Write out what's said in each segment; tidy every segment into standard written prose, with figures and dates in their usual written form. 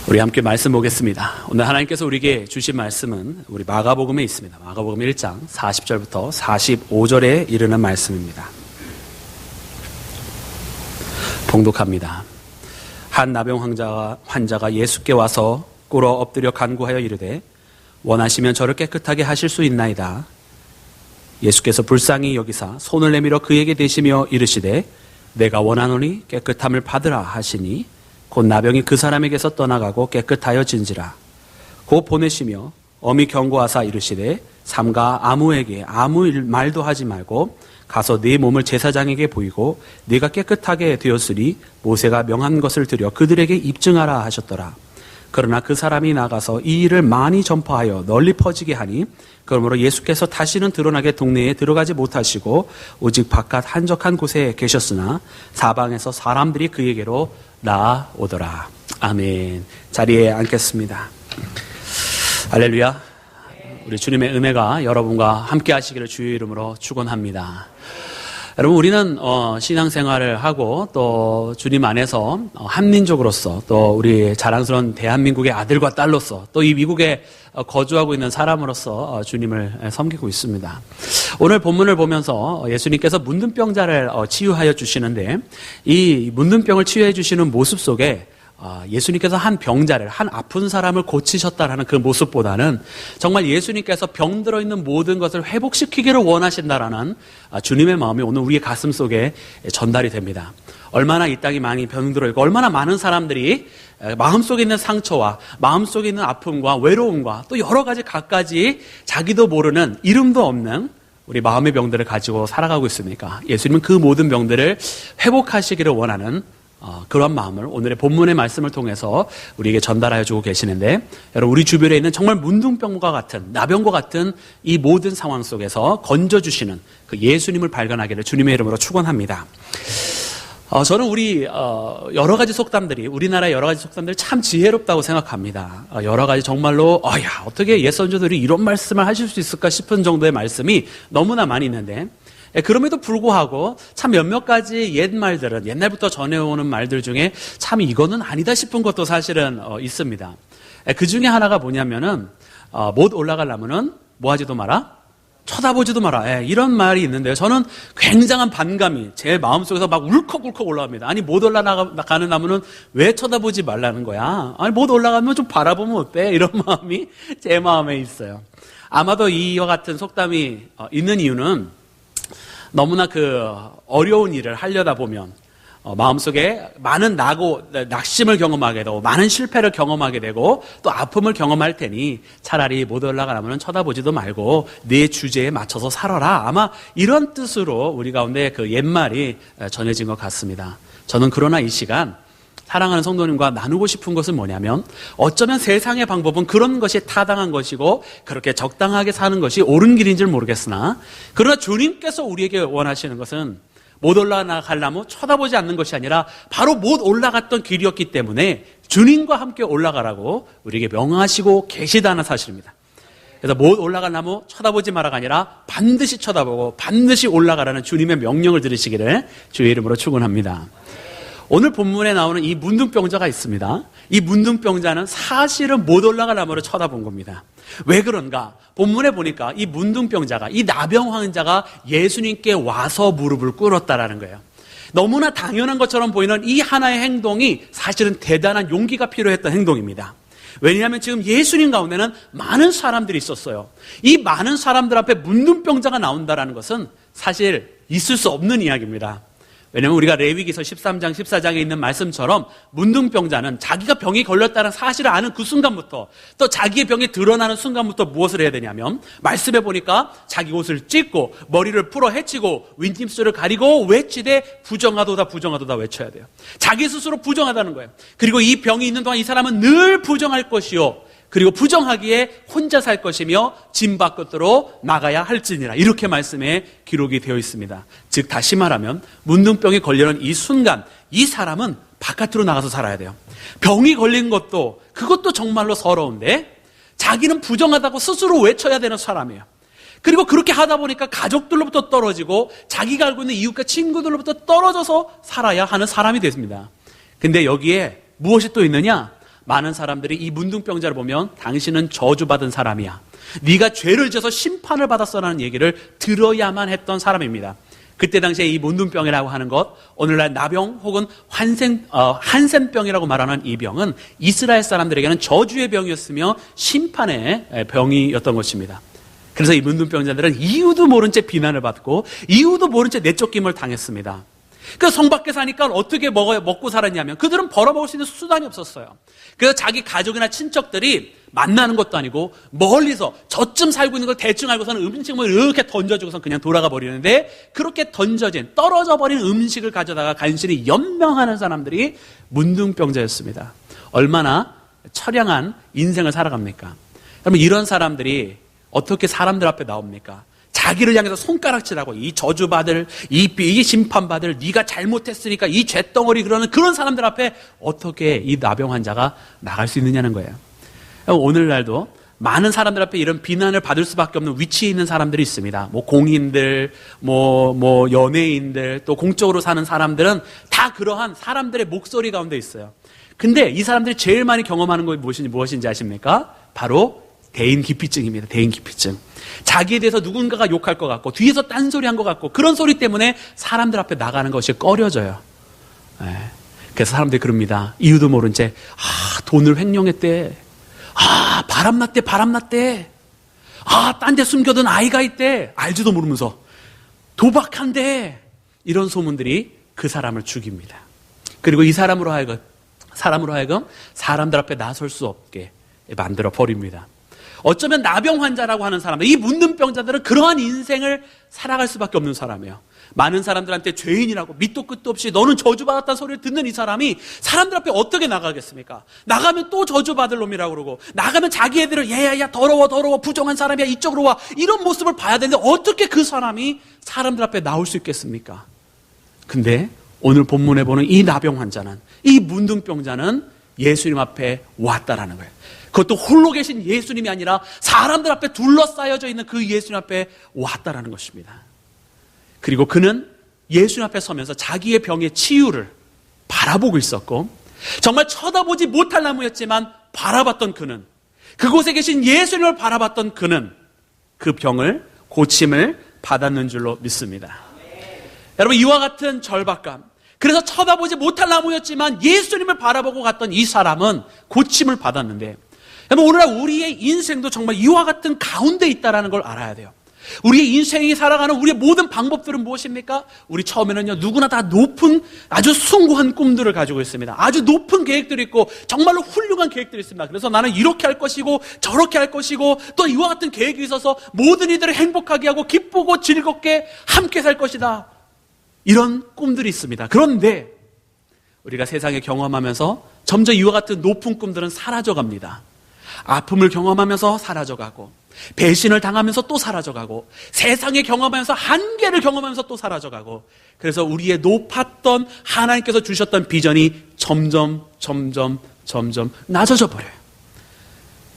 우리 함께 말씀 보겠습니다. 오늘 하나님께서 우리에게 주신 말씀은 우리 마가복음에 있습니다. 마가복음 1장 40절부터 45절에 이르는 말씀입니다. 봉독합니다. 한 나병 환자가 예수께 와서 꿇어 엎드려 간구하여 이르되 원하시면 저를 깨끗하게 하실 수 있나이다. 예수께서 불쌍히 여기사 손을 내밀어 그에게 대시며 이르시되 내가 원하노니 깨끗함을 받으라 하시니 곧 나병이 그 사람에게서 떠나가고 깨끗하여진지라. 곧 보내시며 엄히 경고하사 이르시되 삼가 아무에게 아무 말도 하지 말고 가서 네 몸을 제사장에게 보이고 네가 깨끗하게 되었으니 모세가 명한 것을 드려 그들에게 입증하라 하셨더라. 그러나 그 사람이 나가서 이 일을 많이 전파하여 널리 퍼지게 하니 그러므로 예수께서 다시는 드러나게 동네에 들어가지 못하시고 오직 바깥 한적한 곳에 계셨으나 사방에서 사람들이 그에게로 나오더라. 아멘. 자리에 앉겠습니다. 할렐루야. 우리 주님의 은혜가 여러분과 함께 하시기를 주의 이름으로 축원합니다. 여러분, 우리는 신앙생활을 하고 또 주님 안에서 한민족으로서 또 우리 자랑스러운 대한민국의 아들과 딸로서 또 이 미국에 거주하고 있는 사람으로서 주님을 섬기고 있습니다. 오늘 본문을 보면서 예수님께서 문둥병자를 치유하여 주시는데 이 문둥병을 치유해 주시는 모습 속에 예수님께서 한 병자를, 한 아픈 사람을 고치셨다라는 그 모습보다는 정말 예수님께서 병들어 있는 모든 것을 회복시키기를 원하신다라는 주님의 마음이 오늘 우리의 가슴 속에 전달이 됩니다. 얼마나 이 땅이 많이 병들어 있고 얼마나 많은 사람들이 마음속에 있는 상처와 마음속에 있는 아픔과 외로움과 또 여러 가지 갖가지 자기도 모르는 이름도 없는 우리 마음의 병들을 가지고 살아가고 있습니까? 예수님은 그 모든 병들을 회복하시기를 원하는 그런 마음을 오늘의 본문의 말씀을 통해서 우리에게 전달하여 주고 계시는데, 여러분, 우리 주변에 있는 정말 문둥병과 같은, 나병과 같은 이 모든 상황 속에서 건져주시는 그 예수님을 발견하기를 주님의 이름으로 축원합니다. 저는 우리 여러 가지 속담들이, 우리나라의 여러 가지 속담들이 참 지혜롭다고 생각합니다. 여러 가지 정말로 어떻게 옛 선조들이 이런 말씀을 하실 수 있을까 싶은 정도의 말씀이 너무나 많이 있는데, 그럼에도 불구하고 참 몇몇 가지 옛 말들은, 옛날부터 전해오는 말들 중에 참 이거는 아니다 싶은 것도 사실은 있습니다. 그 중에 하나가 뭐냐면은 못 올라갈 나무는 뭐 하지도 마라? 쳐다보지도 마라. 이런 말이 있는데요. 저는 굉장한 반감이 제 마음속에서 막 울컥울컥 올라갑니다. 아니, 못 올라가는 나무는 왜 쳐다보지 말라는 거야? 아니, 못 올라가면 좀 바라보면 어때? 이런 마음이 제 마음에 있어요. 아마도 이와 같은 속담이 있는 이유는 너무나 어려운 일을 하려다 보면 마음속에 많은 낙심을 경험하게 되고 많은 실패를 경험하게 되고 또 아픔을 경험할 테니 차라리 못 올라가면 쳐다보지도 말고 내 주제에 맞춰서 살아라. 아마 이런 뜻으로 우리 가운데 그 옛말이 전해진 것 같습니다. 저는 그러나 이 시간 사랑하는 성도님과 나누고 싶은 것은 뭐냐면, 어쩌면 세상의 방법은 그런 것이 타당한 것이고 그렇게 적당하게 사는 것이 옳은 길인 줄 모르겠으나, 그러나 주님께서 우리에게 원하시는 것은 못 올라갈 나무 쳐다보지 않는 것이 아니라 바로 못 올라갔던 길이었기 때문에 주님과 함께 올라가라고 우리에게 명하시고 계시다는 사실입니다. 그래서 못 올라갈 나무 쳐다보지 마라가 아니라 반드시 쳐다보고 반드시 올라가라는 주님의 명령을 들으시기를 주의 이름으로 축원합니다. 오늘 본문에 나오는 이 문둥병자가 있습니다. 이 문둥병자는 사실은 못 올라갈 나무를 쳐다본 겁니다. 왜 그런가? 본문에 보니까 이 문둥병자가, 이 나병 환자가 예수님께 와서 무릎을 꿇었다라는 거예요. 너무나 당연한 것처럼 보이는 이 하나의 행동이 사실은 대단한 용기가 필요했던 행동입니다. 왜냐하면 지금 예수님 가운데는 많은 사람들이 있었어요. 이 많은 사람들 앞에 문둥병자가 나온다라는 것은 사실 있을 수 없는 이야기입니다. 왜냐하면 우리가 레위기서 13장 14장에 있는 말씀처럼 문둥병자는 자기가 병이 걸렸다는 사실을 아는 그 순간부터, 또 자기의 병이 드러나는 순간부터 무엇을 해야 되냐면, 말씀해 보니까 자기 옷을 찢고 머리를 풀어 헤치고 윈집술을 가리고 외치되 부정하도다 부정하도다 외쳐야 돼요. 자기 스스로 부정하다는 거예요. 그리고 이 병이 있는 동안 이 사람은 늘 부정할 것이요, 그리고 부정하기에 혼자 살 것이며 진 밖으로 나가야 할지니라, 이렇게 말씀에 기록이 되어 있습니다. 즉 다시 말하면 문둥병이 걸려는 이 순간 이 사람은 바깥으로 나가서 살아야 돼요. 병이 걸린 것도 그것도 정말로 서러운데 자기는 부정하다고 스스로 외쳐야 되는 사람이에요. 그리고 그렇게 하다 보니까 가족들로부터 떨어지고 자기가 알고 있는 이웃과 친구들로부터 떨어져서 살아야 하는 사람이 됐습니다. 근데 여기에 무엇이 또 있느냐? 많은 사람들이 이 문둥병자를 보면 당신은 저주받은 사람이야, 네가 죄를 지어서 심판을 받았어라는 얘기를 들어야만 했던 사람입니다. 그때 당시에 이 문둥병이라고 하는 것, 오늘날 나병 혹은 한센병이라고 말하는 이 병은 이스라엘 사람들에게는 저주의 병이었으며 심판의 병이었던 것입니다. 그래서 이 문둥병자들은 이유도 모른 채 비난을 받고 이유도 모른 채 내쫓김을 당했습니다. 그 성 밖에 사니까 어떻게 먹고 살았냐면 그들은 벌어먹을 수 있는 수단이 없었어요. 그래서 자기 가족이나 친척들이 만나는 것도 아니고 멀리서 저쯤 살고 있는 걸 대충 알고서는 음식을 이렇게 던져주고서 그냥 돌아가 버리는데, 그렇게 떨어져 버린 음식을 가져다가 간신히 연명하는 사람들이 문둥병자였습니다. 얼마나 처량한 인생을 살아갑니까? 그러면 이런 사람들이 어떻게 사람들 앞에 나옵니까? 자기를 향해서 손가락질하고 이 저주받을, 이 심판받을, 네가 잘못했으니까 이 쇳덩어리, 그러는 그런 사람들 앞에 어떻게 이 나병 환자가 나갈 수 있느냐는 거예요. 오늘날도 많은 사람들 앞에 이런 비난을 받을 수밖에 없는 위치에 있는 사람들이 있습니다. 공인들, 연예인들, 또 공적으로 사는 사람들은 다 그러한 사람들의 목소리 가운데 있어요. 근데 이 사람들이 제일 많이 경험하는 것이 무엇인지 아십니까? 바로 대인 기피증입니다. 대인 기피증. 자기에 대해서 누군가가 욕할 것 같고 뒤에서 딴소리 한 것 같고 그런 소리 때문에 사람들 앞에 나가는 것이 꺼려져요. 그래서 사람들이 그럽니다. 이유도 모른 채 돈을 횡령했대, 바람났대, 딴 데 숨겨둔 아이가 있대, 알지도 모르면서 도박한대, 이런 소문들이 그 사람을 죽입니다. 그리고 이 사람으로 하여금 사람들 앞에 나설 수 없게 만들어 버립니다. 어쩌면 나병 환자라고 하는 사람들, 이 문둥병자들은 그러한 인생을 살아갈 수밖에 없는 사람이에요. 많은 사람들한테 죄인이라고 밑도 끝도 없이 너는 저주받았다는 소리를 듣는 이 사람이 사람들 앞에 어떻게 나가겠습니까? 나가면 또 저주받을 놈이라고 그러고, 나가면 자기 애들을 얘야 더러워 부정한 사람이야 이쪽으로 와, 이런 모습을 봐야 되는데 어떻게 그 사람이 사람들 앞에 나올 수 있겠습니까? 근데 오늘 본문에 보는 이 나병 환자는, 이 문둥병자는 예수님 앞에 왔다라는 거예요. 그것도 홀로 계신 예수님이 아니라 사람들 앞에 둘러싸여져 있는 그 예수님 앞에 왔다라는 것입니다. 그리고 그는 예수님 앞에 서면서 자기의 병의 치유를 바라보고 있었고, 정말 쳐다보지 못할 나무였지만 바라봤던 그는, 그곳에 계신 예수님을 바라봤던 그는 그 병을, 고침을 받았는 줄로 믿습니다. 여러분, 이와 같은 절박감, 그래서 쳐다보지 못할 나무였지만 예수님을 바라보고 갔던 이 사람은 고침을 받았는데, 오늘날 우리의 인생도 정말 이와 같은 가운데 있다는 걸 알아야 돼요. 우리의 인생이 살아가는 우리의 모든 방법들은 무엇입니까? 우리 처음에는요, 누구나 다 높은, 아주 숭고한 꿈들을 가지고 있습니다. 아주 높은 계획들이 있고 정말로 훌륭한 계획들이 있습니다. 그래서 나는 이렇게 할 것이고 저렇게 할 것이고 또 이와 같은 계획이 있어서 모든 이들을 행복하게 하고 기쁘고 즐겁게 함께 살 것이다, 이런 꿈들이 있습니다. 그런데 우리가 세상에 경험하면서 점점 이와 같은 높은 꿈들은 사라져갑니다. 아픔을 경험하면서 사라져가고, 배신을 당하면서 또 사라져가고, 세상에 경험하면서 한계를 경험하면서 또 사라져가고, 그래서 우리의 높았던 하나님께서 주셨던 비전이 점점 낮아져 버려요.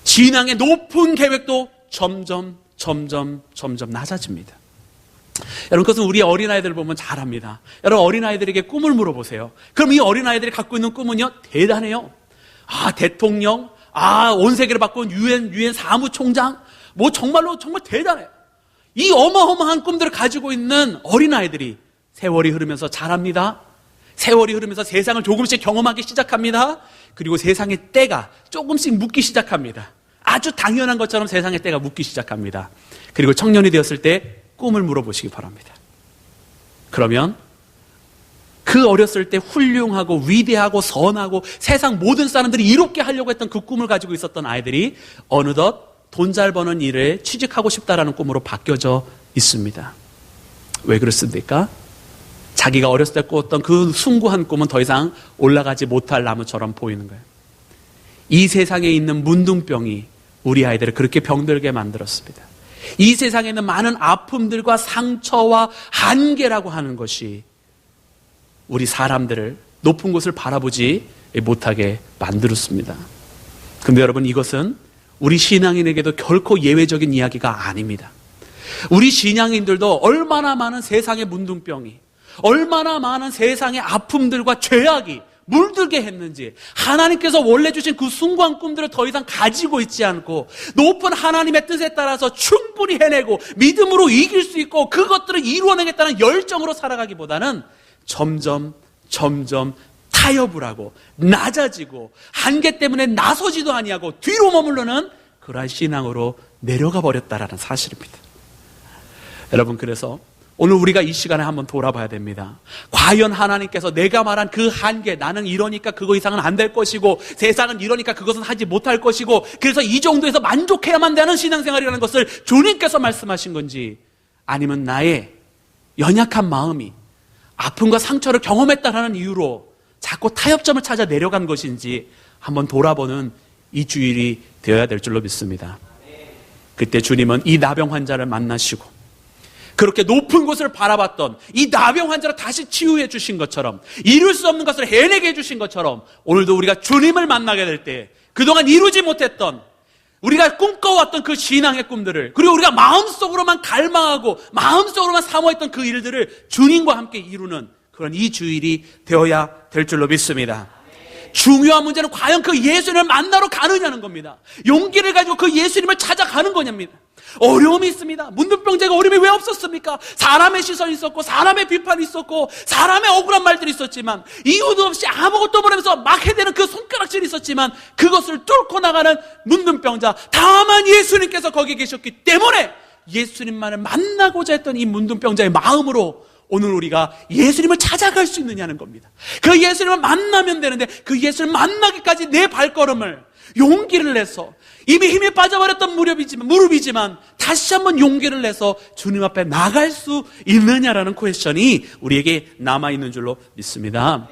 신앙의 높은 계획도 점점 낮아집니다. 여러분, 그것은 우리 어린아이들을 보면 잘 압니다. 여러분, 어린아이들에게 꿈을 물어보세요. 그럼 이 어린아이들이 갖고 있는 꿈은요, 대단해요. 대통령, 온 세계를 바꾼 유엔 사무총장, 정말 대단해요. 이 어마어마한 꿈들을 가지고 있는 어린아이들이 세월이 흐르면서 자랍니다. 세월이 흐르면서 세상을 조금씩 경험하기 시작합니다. 그리고 세상의 때가 조금씩 묻기 시작합니다. 아주 당연한 것처럼 세상의 때가 묻기 시작합니다. 그리고 청년이 되었을 때 꿈을 물어보시기 바랍니다. 그러면 그 어렸을 때 훌륭하고 위대하고 선하고 세상 모든 사람들이 이롭게 하려고 했던 그 꿈을 가지고 있었던 아이들이 어느덧 돈 잘 버는 일에 취직하고 싶다라는 꿈으로 바뀌어져 있습니다. 왜 그렇습니까? 자기가 어렸을 때 꿨던 그 숭고한 꿈은 더 이상 올라가지 못할 나무처럼 보이는 거예요. 이 세상에 있는 문둥병이 우리 아이들을 그렇게 병들게 만들었습니다. 이 세상에 있는 많은 아픔들과 상처와 한계라고 하는 것이 우리 사람들을 높은 곳을 바라보지 못하게 만들었습니다. 그런데 여러분, 이것은 우리 신앙인에게도 결코 예외적인 이야기가 아닙니다. 우리 신앙인들도 얼마나 많은 세상의 문둥병이, 얼마나 많은 세상의 아픔들과 죄악이 물들게 했는지, 하나님께서 원래 주신 그 숭고한 꿈들을 더 이상 가지고 있지 않고 높은 하나님의 뜻에 따라서 충분히 해내고 믿음으로 이길 수 있고 그것들을 이루어내겠다는 열정으로 살아가기보다는 점점 타협을 하고 낮아지고 한계 때문에 나서지도 아니하고 뒤로 머무르는 그러한 신앙으로 내려가 버렸다라는 사실입니다. 여러분, 그래서 오늘 우리가 이 시간에 한번 돌아봐야 됩니다. 과연 하나님께서 내가 말한 그 한계, 나는 이러니까 그거 이상은 안 될 것이고 세상은 이러니까 그것은 하지 못할 것이고 그래서 이 정도에서 만족해야만 되는 신앙생활이라는 것을 주님께서 말씀하신 건지, 아니면 나의 연약한 마음이 아픔과 상처를 경험했다라는 이유로 자꾸 타협점을 찾아 내려간 것인지 한번 돌아보는 이 주일이 되어야 될 줄로 믿습니다. 그때 주님은 이 나병 환자를 만나시고 그렇게 높은 곳을 바라봤던 이 나병 환자를 다시 치유해 주신 것처럼, 이룰 수 없는 것을 해내게 해주신 것처럼 오늘도 우리가 주님을 만나게 될 때 그동안 이루지 못했던, 우리가 꿈꿔왔던 그 신앙의 꿈들을, 그리고 우리가 마음속으로만 갈망하고 마음속으로만 사모했던 그 일들을 주님과 함께 이루는 그런 이 주일이 되어야 될 줄로 믿습니다. 중요한 문제는 과연 그 예수님을 만나러 가느냐는 겁니다. 용기를 가지고 그 예수님을 찾아가는 거냐입니다. 어려움이 있습니다. 문둥병자가 어려움이 왜 없었습니까? 사람의 시선이 있었고 사람의 비판이 있었고 사람의 억울한 말들이 있었지만 이유도 없이 아무것도 모르면서 막 해대는 그 손가락질이 있었지만 그것을 뚫고 나가는 문둥병자, 다만 예수님께서 거기 계셨기 때문에 예수님만을 만나고자 했던 이 문둥병자의 마음으로 오늘 우리가 예수님을 찾아갈 수 있느냐는 겁니다. 그 예수님을 만나면 되는데 그 예수님을 만나기까지 내 발걸음을 용기를 내서, 이미 힘이 빠져버렸던 무릎이지만 다시 한번 용기를 내서 주님 앞에 나갈 수 있느냐라는 퀘스천이 우리에게 남아있는 줄로 믿습니다.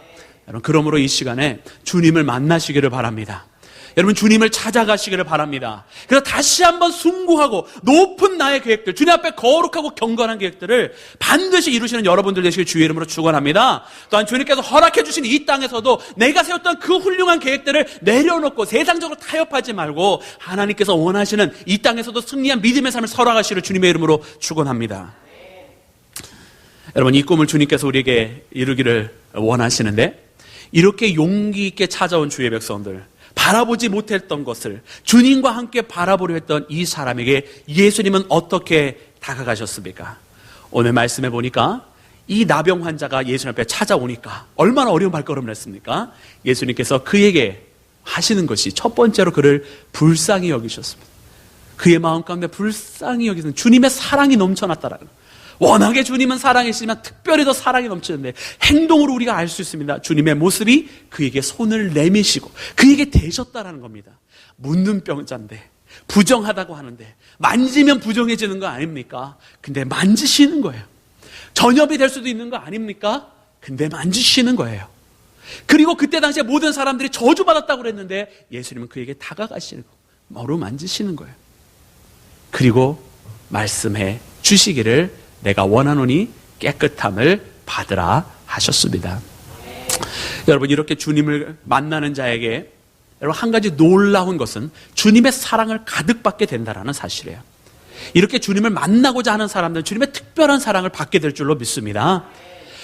여러분, 그러므로 이 시간에 주님을 만나시기를 바랍니다. 여러분, 주님을 찾아가시기를 바랍니다. 그래서 다시 한번 숭고하고 높은 나의 계획들, 주님 앞에 거룩하고 경건한 계획들을 반드시 이루시는 여러분들 되시길 주의 이름으로 축원합니다. 또한 주님께서 허락해 주신 이 땅에서도 내가 세웠던 그 훌륭한 계획들을 내려놓고 세상적으로 타협하지 말고 하나님께서 원하시는 이 땅에서도 승리한 믿음의 삶을 살아가시기를 주님의 이름으로 축원합니다. 여러분, 이 꿈을 주님께서 우리에게 이루기를 원하시는데, 이렇게 용기 있게 찾아온 주의 백성들, 바라보지 못했던 것을 주님과 함께 바라보려 했던 이 사람에게 예수님은 어떻게 다가가셨습니까? 오늘 말씀해 보니까 이 나병 환자가 예수님 앞에 찾아오니까 얼마나 어려운 발걸음을 했습니까? 예수님께서 그에게 하시는 것이 첫 번째로 그를 불쌍히 여기셨습니다. 그의 마음 가운데 불쌍히 여기는 주님의 사랑이 넘쳐났다라는 거예요. 워낙에 주님은 사랑이시지만 특별히 더 사랑이 넘치는데 행동으로 우리가 알 수 있습니다. 주님의 모습이 그에게 손을 내미시고 그에게 대셨다라는 겁니다. 문둥병자인데 부정하다고 하는데 만지면 부정해지는 거 아닙니까? 근데 만지시는 거예요. 전염이 될 수도 있는 거 아닙니까? 근데 만지시는 거예요. 그리고 그때 당시에 모든 사람들이 저주받았다고 그랬는데 예수님은 그에게 다가가시는 거, 머루 만지시는 거예요. 그리고 말씀해 주시기를 내가 원하노니 깨끗함을 받으라 하셨습니다. 여러분, 이렇게 주님을 만나는 자에게 여러분 한 가지 놀라운 것은 주님의 사랑을 가득 받게 된다는 사실이에요. 이렇게 주님을 만나고자 하는 사람들은 주님의 특별한 사랑을 받게 될 줄로 믿습니다.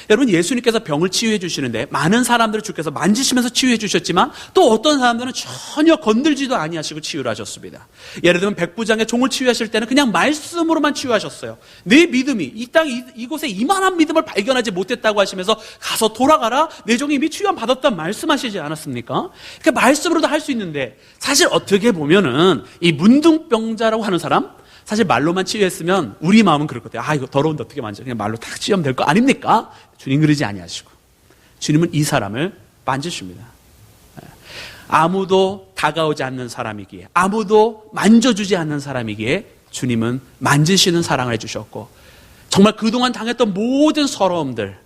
여러분, 예수님께서 병을 치유해 주시는데 많은 사람들을 주께서 만지시면서 치유해 주셨지만 또 어떤 사람들은 전혀 건들지도 아니하시고 치유를 하셨습니다. 예를 들면 백부장의 종을 치유하실 때는 그냥 말씀으로만 치유하셨어요. 내 믿음이 이 땅 이곳에 이만한 믿음을 발견하지 못했다고 하시면서 가서 돌아가라, 내 종이 이미 치유함 받았단 말씀하시지 않았습니까? 그러니까 말씀으로도 할 수 있는데 사실 어떻게 보면은 이 문둥병자라고 하는 사람, 사실 말로만 치유했으면 우리 마음은 그럴 것 같아요. 아, 이거 더러운데 어떻게 만져? 그냥 말로 탁 치유하면 될 거 아닙니까? 주님 그러지 아니하시고 주님은 이 사람을 만지십니다. 아무도 다가오지 않는 사람이기에, 아무도 만져주지 않는 사람이기에 주님은 만지시는 사랑을 해주셨고 정말 그동안 당했던 모든 서러움들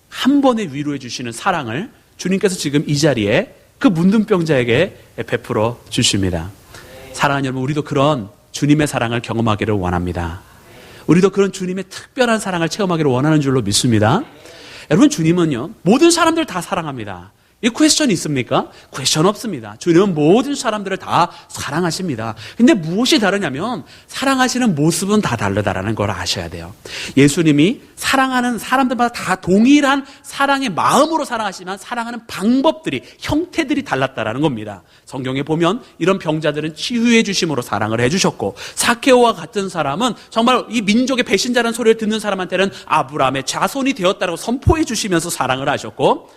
한 번에 위로해 주시는 사랑을 주님께서 지금 이 자리에 그 문둥병자에게 베풀어 주십니다. 사랑하는 여러분, 우리도 그런 주님의 사랑을 경험하기를 원합니다. 우리도 그런 주님의 특별한 사랑을 체험하기를 원하는 줄로 믿습니다. 여러분, 주님은요 모든 사람들 다 사랑합니다. 이 퀘스천이 있습니까? 퀘스천 없습니다. 주님은 모든 사람들을 다 사랑하십니다. 근데 무엇이 다르냐면 사랑하시는 모습은 다 다르다라는 걸 아셔야 돼요. 예수님이 사랑하는 사람들마다 다 동일한 사랑의 마음으로 사랑하시지만 사랑하는 방법들이, 형태들이 달랐다라는 겁니다. 성경에 보면 이런 병자들은 치유해 주심으로 사랑을 해주셨고, 사케오와 같은 사람은 정말 이 민족의 배신자라는 소리를 듣는 사람한테는 아브라함의 자손이 되었다라고 선포해 주시면서 사랑을 하셨고,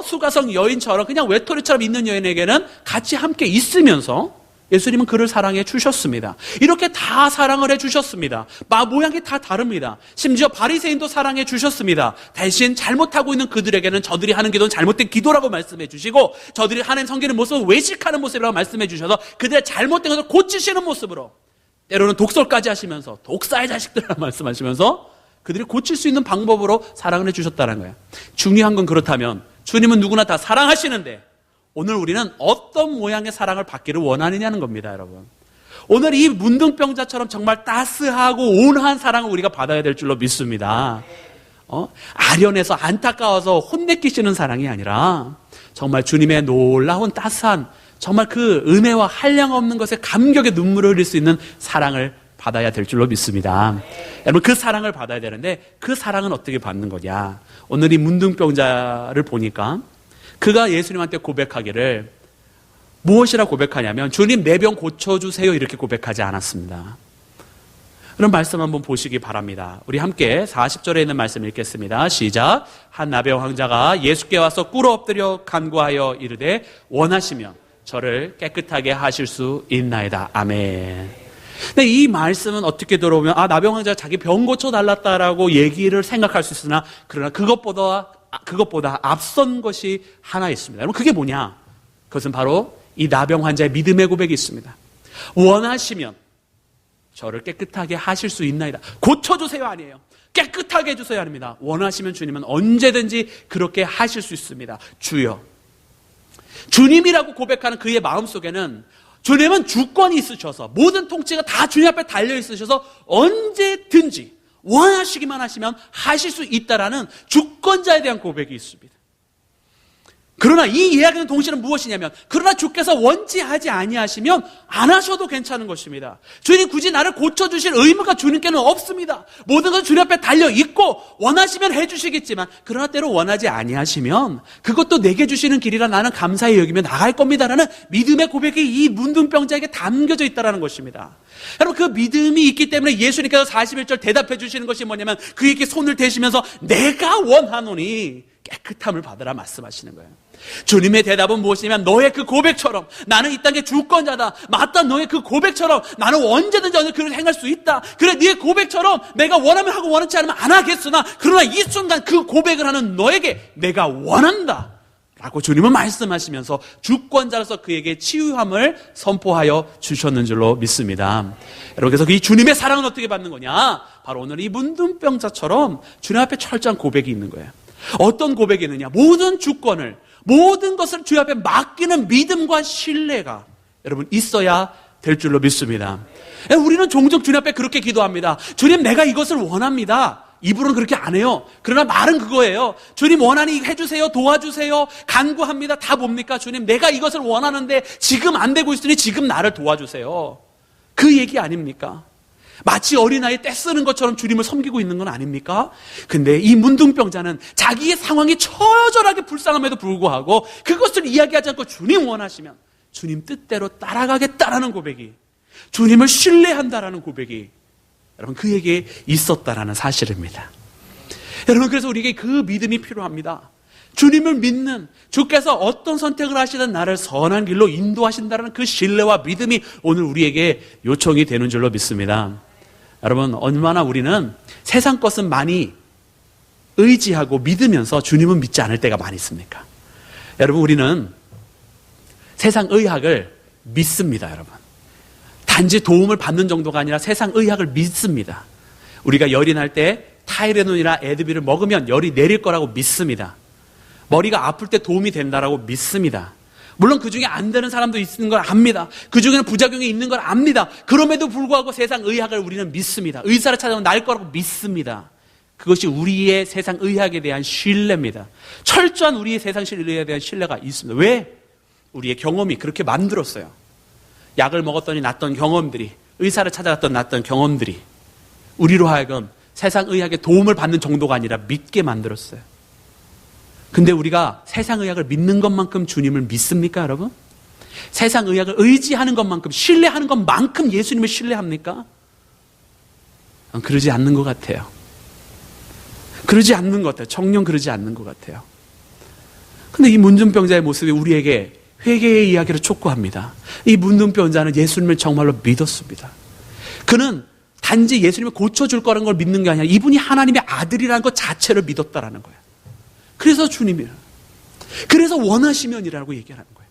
수가성 여인처럼 그냥 외톨이처럼 있는 여인에게는 같이 함께 있으면서 예수님은 그를 사랑해 주셨습니다. 이렇게 다 사랑을 해 주셨습니다. 모양이 다 다릅니다. 심지어 바리새인도 사랑해 주셨습니다. 대신 잘못하고 있는 그들에게는 저들이 하는 기도는 잘못된 기도라고 말씀해 주시고, 저들이 하나님 섬기는 모습은 외식하는 모습이라고 말씀해 주셔서 그들의 잘못된 것을 고치시는 모습으로, 때로는 독설까지 하시면서 독사의 자식들이라고 말씀하시면서 그들이 고칠 수 있는 방법으로 사랑을 해 주셨다는 거예요. 중요한 건 그렇다면 주님은 누구나 다 사랑하시는데 오늘 우리는 어떤 모양의 사랑을 받기를 원하느냐는 겁니다, 여러분. 오늘 이 문둥병자처럼 정말 따스하고 온화한 사랑을 우리가 받아야 될 줄로 믿습니다. 아련해서 안타까워서 혼내키시는 사랑이 아니라 정말 주님의 놀라운 따스한, 정말 그 은혜와 한량없는 것에 감격의 눈물을 흘릴 수 있는 사랑을 받아야 될 줄로 믿습니다. 여러분, 그 사랑을 받아야 되는데 그 사랑은 어떻게 받는 거냐? 오늘 이 문둥병자를 보니까 그가 예수님한테 고백하기를 무엇이라 고백하냐면 주님 내 병 고쳐주세요 이렇게 고백하지 않았습니다. 그런 말씀 한번 보시기 바랍니다. 우리 함께 40절에 있는 말씀 읽겠습니다. 시작. 한 나병 환자가 예수께 와서 꿇어 엎드려 간구하여 이르되 원하시면 저를 깨끗하게 하실 수 있나이다. 아멘. 근데 이 말씀은 어떻게 들어오면 나병 환자가 자기 병 고쳐달랐다라고 얘기를 생각할 수 있으나, 그러나 그것보다 앞선 것이 하나 있습니다. 여러분, 그게 뭐냐? 그것은 바로 이 나병 환자의 믿음의 고백이 있습니다. 원하시면 저를 깨끗하게 하실 수 있나이다. 고쳐주세요 아니에요. 깨끗하게 해주세요 아닙니다. 원하시면 주님은 언제든지 그렇게 하실 수 있습니다. 주여. 주님이라고 고백하는 그의 마음속에는 주님은 주권이 있으셔서 모든 통치가 다 주님 앞에 달려 있으셔서 언제든지 원하시기만 하시면 하실 수 있다라는 주권자에 대한 고백이 있습니다. 그러나 이 이야기는 동시에는 무엇이냐면, 그러나 주께서 원치 하지 아니하시면 안 하셔도 괜찮은 것입니다. 주님 굳이 나를 고쳐주실 의무가 주님께는 없습니다. 모든 것은 주님 앞에 달려있고 원하시면 해주시겠지만, 그러나 때로 원하지 아니하시면 그것도 내게 주시는 길이라 나는 감사히 여기며 나갈 겁니다라는 믿음의 고백이 이 문둥병자에게 담겨져 있다는 것입니다. 여러분, 그 믿음이 있기 때문에 예수님께서 41절 대답해 주시는 것이 뭐냐면, 그에게 손을 대시면서 내가 원하노니 깨끗함을 받으라 말씀하시는 거예요. 주님의 대답은 무엇이냐면, 너의 그 고백처럼 나는 이 땅의 주권자다. 맞다, 너의 그 고백처럼 나는 언제든지 그를 행할 수 있다. 그래, 네의 고백처럼 내가 원하면 하고 원하지 않으면 안 하겠으나, 그러나 이 순간 그 고백을 하는 너에게 내가 원한다 라고 주님은 말씀하시면서 주권자로서 그에게 치유함을 선포하여 주셨는 줄로 믿습니다. 여러분, 그래서 이 주님의 사랑은 어떻게 받는 거냐? 바로 오늘 이 문둥병자처럼 주님 앞에 철저한 고백이 있는 거예요. 어떤 고백이 있느냐? 모든 주권을, 모든 것을 주 앞에 맡기는 믿음과 신뢰가 여러분 있어야 될 줄로 믿습니다. 우리는 종종 주님 앞에 그렇게 기도합니다. 주님, 내가 이것을 원합니다. 입으로는 그렇게 안 해요. 그러나 말은 그거예요. 주님, 원하니 해주세요. 도와주세요. 간구합니다. 다 뭡니까? 주님, 내가 이것을 원하는데 지금 안 되고 있으니 지금 나를 도와주세요. 그 얘기 아닙니까? 마치 어린아이 떼쓰는 것처럼 주님을 섬기고 있는 건 아닙니까? 근데 이 문둥병자는 자기의 상황이 처절하게 불쌍함에도 불구하고 그것을 이야기하지 않고 주님 원하시면 주님 뜻대로 따라가겠다라는 고백이, 주님을 신뢰한다라는 고백이 여러분 그에게 있었다라는 사실입니다. 여러분, 그래서 우리에게 그 믿음이 필요합니다. 주님을 믿는, 주께서 어떤 선택을 하시든 나를 선한 길로 인도하신다는 그 신뢰와 믿음이 오늘 우리에게 요청이 되는 줄로 믿습니다. 여러분, 얼마나 우리는 세상 것은 많이 의지하고 믿으면서 주님은 믿지 않을 때가 많이 있습니까? 여러분, 우리는 세상 의학을 믿습니다. 여러분, 단지 도움을 받는 정도가 아니라 세상 의학을 믿습니다. 우리가 열이 날 때 타이레논이나 에드빌을 먹으면 열이 내릴 거라고 믿습니다. 머리가 아플 때 도움이 된다라고 믿습니다. 물론 그 중에 안 되는 사람도 있는 걸 압니다. 그 중에는 부작용이 있는 걸 압니다. 그럼에도 불구하고 세상 의학을 우리는 믿습니다. 의사를 찾아오면 나을 거라고 믿습니다. 그것이 우리의 세상 의학에 대한 신뢰입니다. 철저한 우리의 세상 의학에 대한 신뢰가 있습니다. 왜? 우리의 경험이 그렇게 만들었어요. 약을 먹었더니 낫던 경험들이, 의사를 찾아갔던 낫던 경험들이 우리로 하여금 세상 의학의 도움을 받는 정도가 아니라 믿게 만들었어요. 근데 우리가 세상 의학을 믿는 것만큼 주님을 믿습니까, 여러분? 세상 의학을 의지하는 것만큼, 신뢰하는 것만큼 예수님을 신뢰합니까? 그러지 않는 것 같아요. 그러지 않는 것 같아요. 정녕 그러지 않는 것 같아요. 근데 이 문둥병자의 모습이 우리에게 회개의 이야기를 촉구합니다. 이 문둥병자는 예수님을 정말로 믿었습니다. 그는 단지 예수님을 고쳐줄 거라는 걸 믿는 게 아니라 이분이 하나님의 아들이라는 것 자체를 믿었다라는 거예요. 그래서 주님이라. 그래서 원하시면이라고 얘기하는 거예요.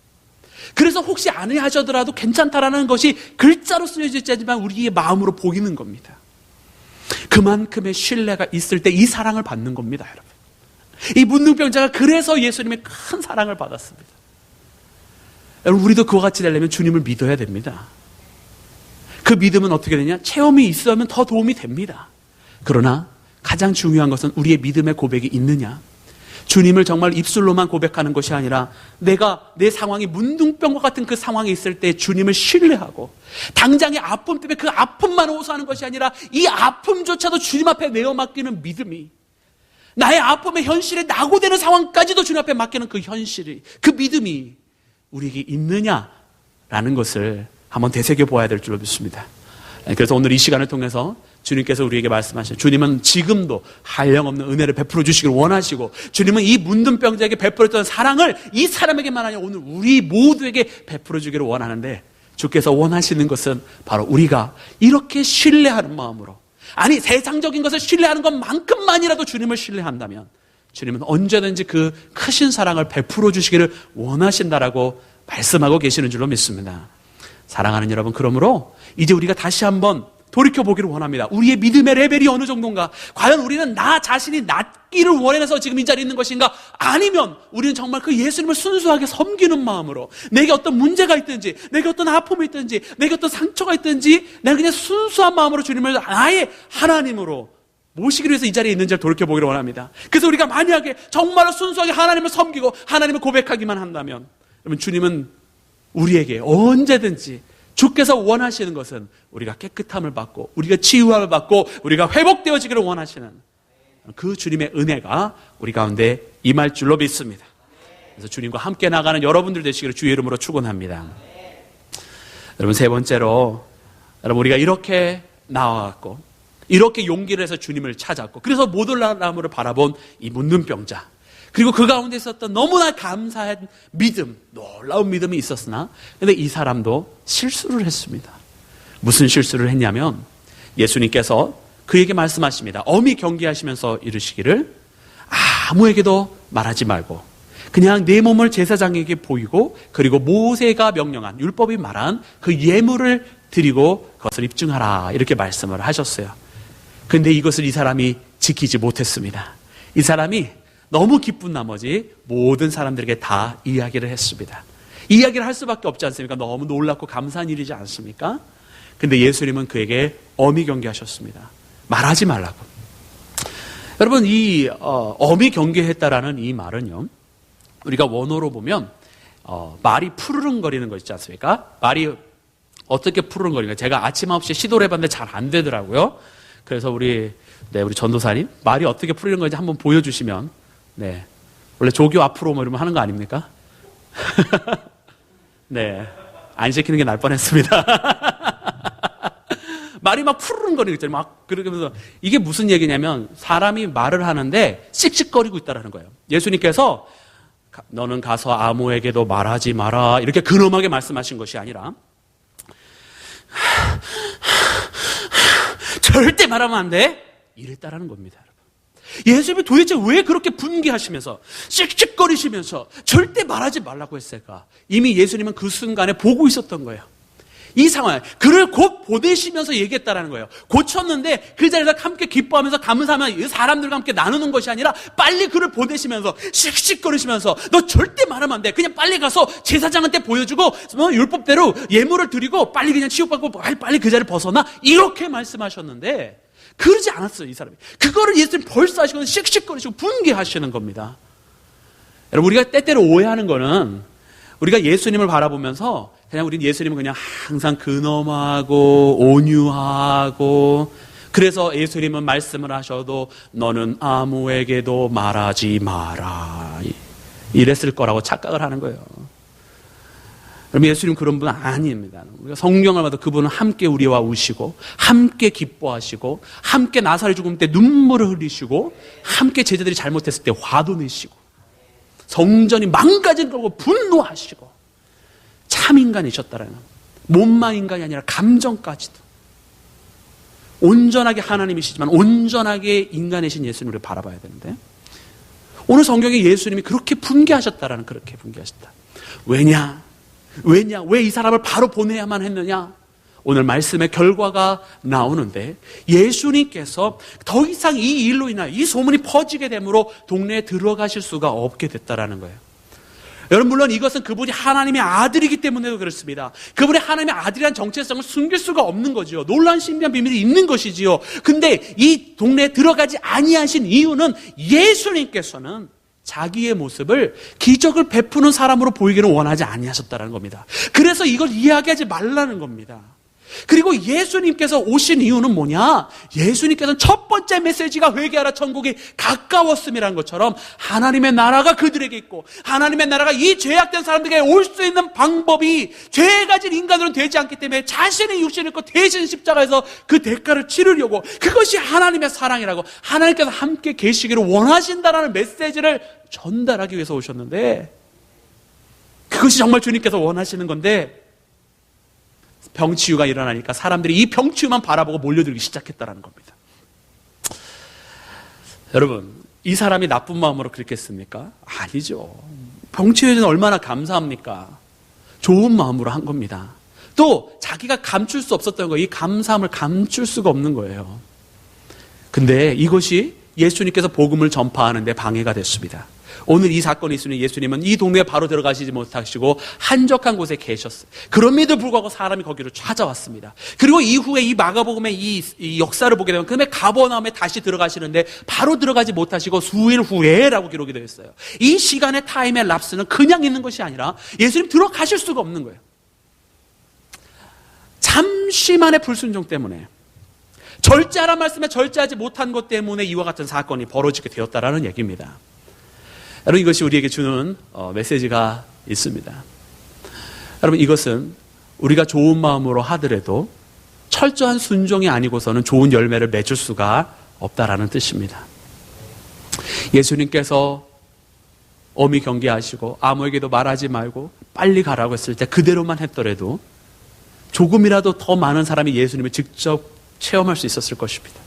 그래서 혹시 안 하셔더라도 괜찮다라는 것이 글자로 쓰여져 있지만 우리의 마음으로 보이는 겁니다. 그만큼의 신뢰가 있을 때 이 사랑을 받는 겁니다, 여러분. 이 문둥병자가 그래서 예수님의 큰 사랑을 받았습니다. 여러분, 우리도 그와 같이 되려면 주님을 믿어야 됩니다. 그 믿음은 어떻게 되냐? 체험이 있으면 더 도움이 됩니다. 그러나 가장 중요한 것은 우리의 믿음의 고백이 있느냐? 주님을 정말 입술로만 고백하는 것이 아니라 내가 내 상황이 문둥병과 같은 그 상황에 있을 때 주님을 신뢰하고 당장의 아픔 때문에 그 아픔만 호소하는 것이 아니라 이 아픔조차도 주님 앞에 내어 맡기는 믿음이, 나의 아픔의 현실에 낙오되는 상황까지도 주님 앞에 맡기는 그 현실이, 그 믿음이 우리에게 있느냐라는 것을 한번 되새겨보아야 될 줄로 믿습니다. 그래서 오늘 이 시간을 통해서 주님께서 우리에게 말씀하시죠. 주님은 지금도 한량없는 은혜를 베풀어 주시기를 원하시고, 주님은 이 문둥병자에게 베풀었던 사랑을 이 사람에게만 아니라 오늘 우리 모두에게 베풀어 주기를 원하는데, 주께서 원하시는 것은 바로 우리가 이렇게 신뢰하는 마음으로, 아니 세상적인 것을 신뢰하는 것만큼만이라도 주님을 신뢰한다면 주님은 언제든지 그 크신 사랑을 베풀어 주시기를 원하신다라고 말씀하고 계시는 줄로 믿습니다. 사랑하는 여러분, 그러므로 이제 우리가 다시 한번 돌이켜보기를 원합니다. 우리의 믿음의 레벨이 어느 정도인가? 과연 우리는 나 자신이 낫기를 원해서 지금 이 자리에 있는 것인가? 아니면 우리는 정말 그 예수님을 순수하게 섬기는 마음으로, 내게 어떤 문제가 있든지, 내게 어떤 아픔이 있든지, 내게 어떤 상처가 있든지, 내가 그냥 순수한 마음으로 주님을 나의 하나님으로 모시기 위해서 이 자리에 있는지를 돌이켜보기를 원합니다. 그래서 우리가 만약에 정말로 순수하게 하나님을 섬기고 하나님을 고백하기만 한다면, 여러분, 주님은 우리에게 언제든지, 주께서 원하시는 것은 우리가 깨끗함을 받고 우리가 치유함을 받고 우리가 회복되어지기를 원하시는 그 주님의 은혜가 우리 가운데 임할 줄로 믿습니다. 그래서 주님과 함께 나가는 여러분들 되시기를 주의 이름으로 축원합니다. 여러분, 세 번째로, 여러분, 우리가 이렇게 나와갖고 이렇게 용기를 해서 주님을 찾았고, 그래서 못 올라가므로 바라본 이 문둥병자, 그리고 그 가운데 있었던 너무나 감사한 믿음, 놀라운 믿음이 있었으나, 근데 이 사람도 실수를 했습니다. 무슨 실수를 했냐면, 예수님께서 그에게 말씀하십니다. 엄히 경계하시면서 이르시기를, 아무에게도 말하지 말고 그냥 내 몸을 제사장에게 보이고, 그리고 모세가 명령한, 율법이 말한 그 예물을 드리고 그것을 입증하라, 이렇게 말씀을 하셨어요. 근데 이것을 이 사람이 지키지 못했습니다. 이 사람이 너무 기쁜 나머지 모든 사람들에게 다 이야기를 했습니다. 이야기를 할 수밖에 없지 않습니까? 너무 놀랍고 감사한 일이지 않습니까? 근데 예수님은 그에게 엄히 경계하셨습니다. 말하지 말라고. 여러분, 이 엄히 경계했다라는 이 말은요, 우리가 원어로 보면 말이 푸르릉거리는 거 있지 않습니까? 말이 어떻게 푸르릉거리는가? 제가 아침 9시에 시도를 해봤는데 잘 안 되더라고요. 그래서 우리 전도사님, 말이 어떻게 풀리는 건지 한번 보여주시면. 네, 원래 조교 앞으로 뭐 이러면 하는 거 아닙니까? 네, 안 시키는 게 날 뻔했습니다. 말이 막 푸르릉거리고 있잖아요. 막 그러면서 이게 무슨 얘기냐면, 사람이 말을 하는데 씩씩거리고 있다라는 거예요. 예수님께서 너는 가서 아무에게도 말하지 마라, 이렇게 근엄하게 말씀하신 것이 아니라 절대 말하면 안 돼, 이랬다라는 겁니다. 예수님이 도대체 왜 그렇게 분개하시면서 씩씩거리시면서 절대 말하지 말라고 했을까? 이미 예수님은 그 순간에 보고 있었던 거예요. 이 상황, 그를 곧 보내시면서 얘기했다라는 거예요. 고쳤는데 그 자리에서 함께 기뻐하면서 감사하며 사람들과 함께 나누는 것이 아니라 빨리 그를 보내시면서 씩씩거리시면서 너 절대 말하면 안 돼, 그냥 빨리 가서 제사장한테 보여주고 율법대로 예물을 드리고 빨리 그냥 치유받고 빨리 그 자리를 벗어나, 이렇게 말씀하셨는데, 그러지 않았어요, 이 사람이. 그거를 예수님 벌써 하시고 씩씩거리시고 분개하시는 겁니다. 여러분, 우리가 때때로 오해하는 거는 우리가 예수님을 바라보면서 그냥 우린 예수님은 그냥 항상 근엄하고 온유하고, 그래서 예수님은 말씀을 하셔도 너는 아무에게도 말하지 마라, 이랬을 거라고 착각을 하는 거예요. 여러분, 예수님 그런 분 아닙니다. 우리가 성경을 봐도 그분은 함께 우리와 우시고, 함께 기뻐하시고, 함께 나사렛 죽음 때 눈물을 흘리시고, 함께 제자들이 잘못했을 때 화도 내시고, 성전이 망가진 걸고 분노하시고, 참 인간이셨다라는, 몸만 인간이 아니라 감정까지도 온전하게 하나님이시지만 온전하게 인간이신 예수님을 바라봐야 되는데, 오늘 성경에 예수님이 그렇게 분개하셨다라는, 그렇게 분개하셨다. 왜냐? 왜 이 사람을 바로 보내야만 했느냐? 오늘 말씀의 결과가 나오는데, 예수님께서 더 이상 이 일로 인하여 이 소문이 퍼지게 되므로 동네에 들어가실 수가 없게 됐다라는 거예요. 여러분, 물론 이것은 그분이 하나님의 아들이기 때문에도 그렇습니다. 그분이 하나님의 아들이라는 정체성을 숨길 수가 없는 거죠. 놀라운 신비한 비밀이 있는 것이지요. 근데 이 동네에 들어가지 아니하신 이유는 예수님께서는 자기의 모습을 기적을 베푸는 사람으로 보이기를 원하지 아니하셨다는 겁니다. 그래서 이걸 이야기하지 말라는 겁니다. 그리고 예수님께서 오신 이유는 뭐냐? 예수님께서는 첫 번째 메시지가 회개하라, 천국이 가까웠음이라는 것처럼 하나님의 나라가 그들에게 있고, 하나님의 나라가 이 죄악된 사람들에게 올 수 있는 방법이 죄 가진 인간으로는 되지 않기 때문에 자신의 육신을 입고 대신 십자가에서 그 대가를 치르려고, 그것이 하나님의 사랑이라고, 하나님께서 함께 계시기를 원하신다라는 메시지를 전달하기 위해서 오셨는데, 그것이 정말 주님께서 원하시는 건데, 병치유가 일어나니까 사람들이 이 병치유만 바라보고 몰려들기 시작했다는 겁니다. 여러분, 이 사람이 나쁜 마음으로 그렇게 했습니까? 아니죠. 병치유에는 얼마나 감사합니까? 좋은 마음으로 한 겁니다. 또 자기가 감출 수 없었던 거, 이 감사함을 감출 수가 없는 거예요. 근데 이것이 예수님께서 복음을 전파하는 데 방해가 됐습니다. 오늘 이 사건이 있으니 예수님은 이 동네에 바로 들어가시지 못하시고 한적한 곳에 계셨어요. 그럼에도 불구하고 사람이 거기로 찾아왔습니다. 그리고 이후에 이 마가복음의 이 역사를 보게 되면 그다음에 가버나움에 다시 들어가시는데 바로 들어가지 못하시고 수일 후에라고 기록이 되어 있어요. 이 시간의 타임의 랍스는 그냥 있는 것이 아니라 예수님 들어가실 수가 없는 거예요. 잠시만의 불순종 때문에, 절제하란 말씀에 절제하지 못한 것 때문에 이와 같은 사건이 벌어지게 되었다라는 얘기입니다. 여러분, 이것이 우리에게 주는 메시지가 있습니다. 여러분, 이것은 우리가 좋은 마음으로 하더라도 철저한 순종이 아니고서는 좋은 열매를 맺을 수가 없다라는 뜻입니다. 예수님께서 엄히 경계하시고 아무에게도 말하지 말고 빨리 가라고 했을 때 그대로만 했더라도 조금이라도 더 많은 사람이 예수님을 직접 체험할 수 있었을 것입니다.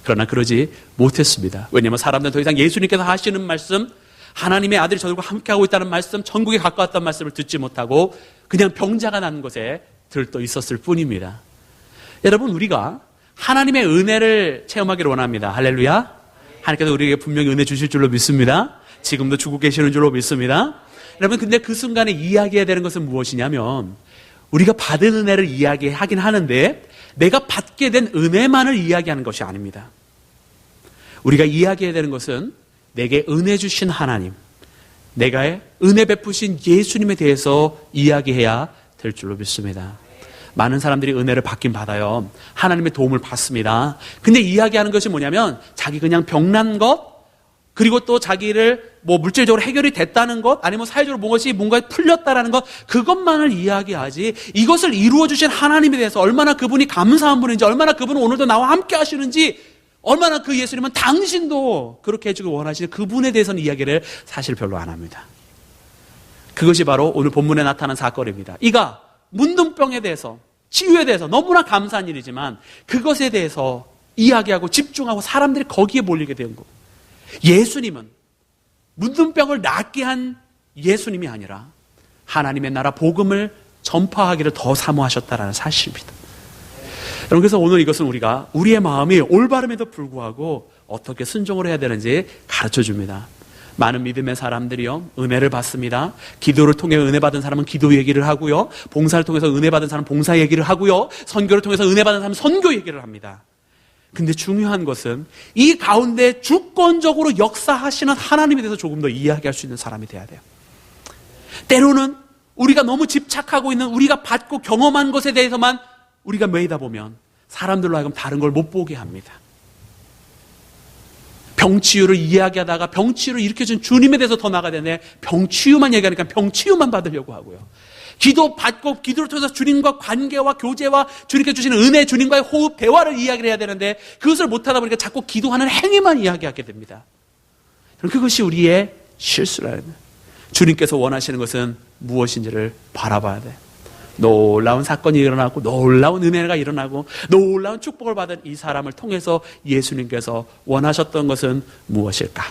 그러나 그러지 못했습니다. 왜냐하면 사람들은 더 이상 예수님께서 하시는 말씀, 하나님의 아들이 저들과 함께하고 있다는 말씀, 천국에 가까웠다는 말씀을 듣지 못하고 그냥 병자가 난 곳에 들떠 있었을 뿐입니다. 여러분, 우리가 하나님의 은혜를 체험하기를 원합니다. 할렐루야. 하나님께서 우리에게 분명히 은혜 주실 줄로 믿습니다. 지금도 주고 계시는 줄로 믿습니다. 여러분, 근데 그 순간에 이야기해야 되는 것은 무엇이냐면, 우리가 받은 은혜를 이야기하긴 하는데 내가 받게 된 은혜만을 이야기하는 것이 아닙니다. 우리가 이야기해야 되는 것은 내게 은혜 주신 하나님, 내가 은혜 베푸신 예수님에 대해서 이야기해야 될 줄로 믿습니다. 많은 사람들이 은혜를 받긴 받아요. 하나님의 도움을 받습니다. 근데 이야기하는 것이 뭐냐면 자기 그냥 병난 것, 그리고 또 자기를 물질적으로 해결이 됐다는 것, 아니면 사회적으로 뭔가 풀렸다라는 것, 그것만을 이야기하지, 이것을 이루어주신 하나님에 대해서 얼마나 그분이 감사한 분인지, 얼마나 그분은 오늘도 나와 함께 하시는지, 얼마나 그 예수님은 당신도 그렇게 해주길 원하시는 그분에 대해서는 이야기를 사실 별로 안 합니다. 그것이 바로 오늘 본문에 나타난 사건입니다. 이가 문둥병에 대해서, 치유에 대해서 너무나 감사한 일이지만 그것에 대해서 이야기하고 집중하고 사람들이 거기에 몰리게 된 거. 예수님은 문둥병을 낫게 한 예수님이 아니라 하나님의 나라 복음을 전파하기를 더 사모하셨다는 사실입니다. 여러분, 그래서 오늘 이것은 우리가 우리의 마음이 올바름에도 불구하고 어떻게 순종을 해야 되는지 가르쳐 줍니다. 많은 믿음의 사람들이요, 은혜를 받습니다. 기도를 통해 은혜 받은 사람은 기도 얘기를 하고요, 봉사를 통해서 은혜 받은 사람은 봉사 얘기를 하고요, 선교를 통해서 은혜 받은 사람은 선교 얘기를 합니다. 근데 중요한 것은 이 가운데 주권적으로 역사하시는 하나님에 대해서 조금 더 이야기할 수 있는 사람이 돼야 돼요. 때로는 우리가 너무 집착하고 있는 우리가 받고 경험한 것에 대해서만 우리가 매이다 보면 사람들로 하여금 다른 걸 못 보게 합니다. 병치유를 이야기하다가 병치유를 일으켜준 주님에 대해서 더 나가야 되네. 병치유만 얘기하니까 병치유만 받으려고 하고요. 기도 받고 기도를 통해서 주님과 관계와 교제와 주님께 주시는 은혜, 주님과의 호흡, 대화를 이야기를 해야 되는데 그것을 못하다 보니까 자꾸 기도하는 행위만 이야기하게 됩니다. 그것이 우리의 실수라는 거예요. 주님께서 원하시는 것은 무엇인지를 바라봐야 돼. 놀라운 사건이 일어나고 놀라운 은혜가 일어나고 놀라운 축복을 받은 이 사람을 통해서 예수님께서 원하셨던 것은 무엇일까?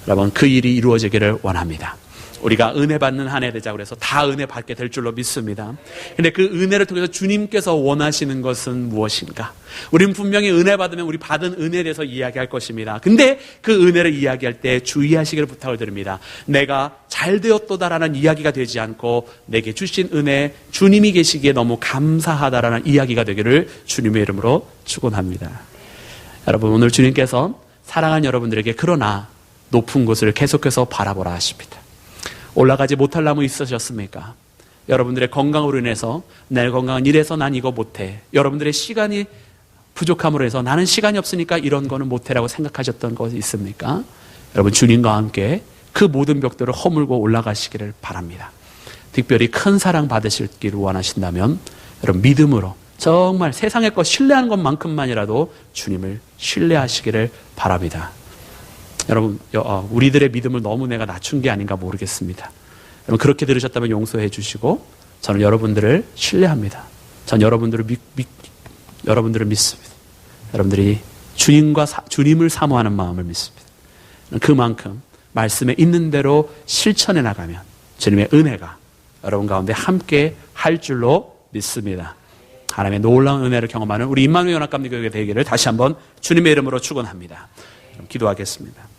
여러분, 그 일이 이루어지기를 원합니다. 우리가 은혜 받는 한 해 되자 그래서 다 은혜 받게 될 줄로 믿습니다. 근데 그 은혜를 통해서 주님께서 원하시는 것은 무엇인가? 우리는 분명히 은혜 받으면 우리 받은 은혜에 대해서 이야기할 것입니다. 근데 그 은혜를 이야기할 때 주의하시기를 부탁을 드립니다. 내가 잘 되었도다라는 이야기가 되지 않고 내게 주신 은혜, 주님이 계시기에 너무 감사하다라는 이야기가 되기를 주님의 이름으로 축원합니다. 여러분, 오늘 주님께서 사랑하는 여러분들에게 그러나 높은 곳을 계속해서 바라보라 하십니다. 올라가지 못할 나무 있으셨습니까? 여러분들의 건강으로 인해서 내 건강은 이래서 난 이거 못해. 여러분들의 시간이 부족함으로 해서 나는 시간이 없으니까 이런 거는 못해라고 생각하셨던 것이 있습니까? 여러분, 주님과 함께 그 모든 벽들을 허물고 올라가시기를 바랍니다. 특별히 큰 사랑 받으시기를 원하신다면 여러분, 믿음으로 정말 세상의 것 신뢰하는 것만큼만이라도 주님을 신뢰하시기를 바랍니다. 여러분, 우리들의 믿음을 너무 내가 낮춘 게 아닌가 모르겠습니다. 여러분, 그렇게 들으셨다면 용서해 주시고 저는 여러분들을 신뢰합니다. 전 여러분들을 여러분들을 믿습니다. 여러분들이 주님을 사모하는 마음을 믿습니다. 그만큼 말씀에 있는 대로 실천해 나가면 주님의 은혜가 여러분 가운데 함께 할 줄로 믿습니다. 하나님의 놀라운 은혜를 경험하는 우리 임마누엘 연합감리교회 되기를 다시 한번 주님의 이름으로 축원합니다. 기도하겠습니다.